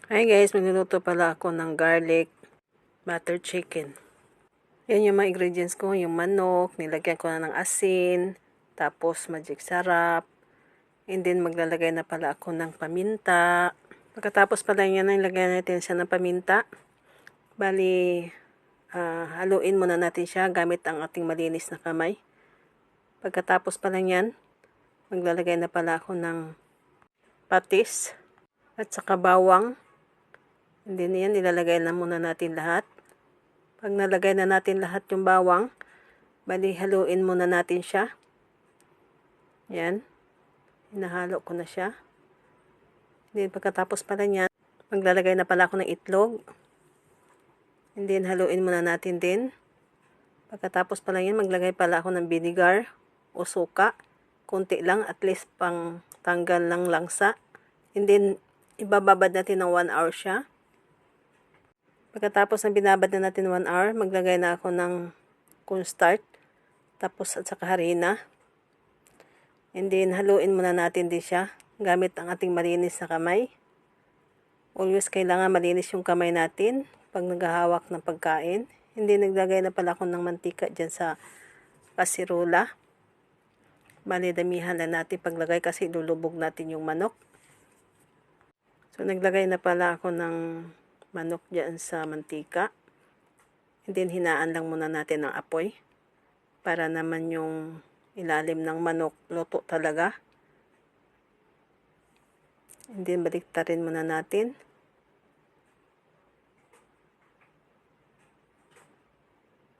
Hi guys, magluluto pala ako ng garlic butter chicken. Yan yung mga ingredients ko, yung manok, nilagyan ko na ng asin, tapos magic sarap, and then maglalagay na pala ako ng paminta. Pagkatapos pala yan, nilagyan natin siya ng paminta. Bali, haluin muna natin siya gamit ang ating malinis na kamay. Pagkatapos pala yan, maglalagay na pala ako ng patis at saka bawang. And then yan, nilalagay na muna natin lahat. Pag nalagay na natin lahat yung bawang, bali haluin muna natin siya. Yan. Hinahalo ko na siya. And then pagkatapos pala niyan, maglalagay na pala ako ng itlog. And then haluin muna natin din. Pagkatapos pala yan, maglagay pala ako ng vinegar o suka. Kunti lang, at least pang tanggal ng langsa. And then ibababad natin ng 1 hour siya. Pagkatapos ng binabad na natin 1 hour, maglagay na ako ng cornstarch, tapos at saka harina. And then haluin muna natin din siya gamit ang ating malinis na kamay. Always kailangan malinis yung kamay natin pag naghahawak ng pagkain. Hindi naglagay na pala ako ng mantika dyan sa kasirula. Bali damihan na natin paglagay kasi lulubog natin yung manok. So naglagay na pala ako ng manok dyan sa mantika. And then hinaan lang muna natin ang apoy para naman yung ilalim ng manok luto talaga. And then baliktarin muna natin.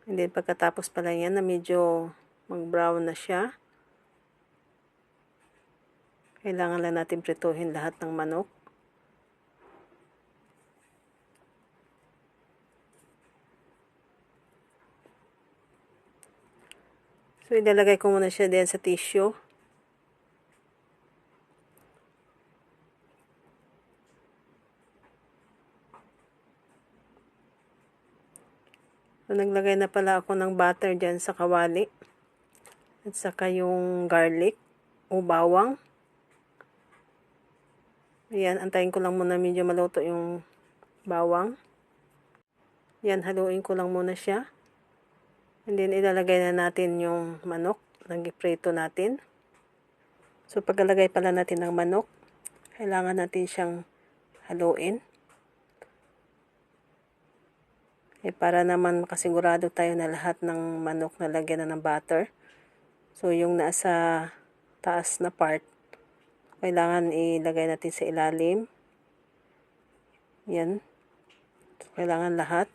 And then pagkatapos pala yan na medyo mag-brown na siya, kailangan lang natin prituhin lahat ng manok. So, ilalagay ko muna siya din sa tissue. So, naglagay na pala ako ng butter dyan sa kawali. At saka yung garlic o bawang. Ayan, antayin ko lang muna medyo maluto yung bawang. Yan, haluin ko lang muna siya. And then, ilalagay na natin yung manok na giprito natin. So, pagkalagay pala natin ng manok, kailangan natin siyang haluin. Para naman makasigurado tayo na lahat ng manok na lagyan na ng butter. So, yung nasa taas na part, kailangan ilagay natin sa ilalim. Yan. So, kailangan lahat.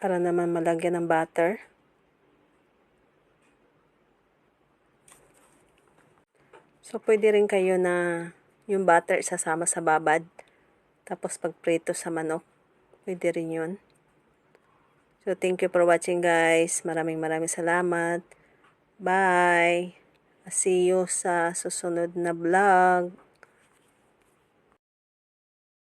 Para naman malagyan ng butter. So, pwede rin kayo na yung butter isasama sa babad. Tapos pagprito sa manok. Pwede rin yun. So, thank you for watching guys. Maraming salamat. Bye! See you sa susunod na vlog.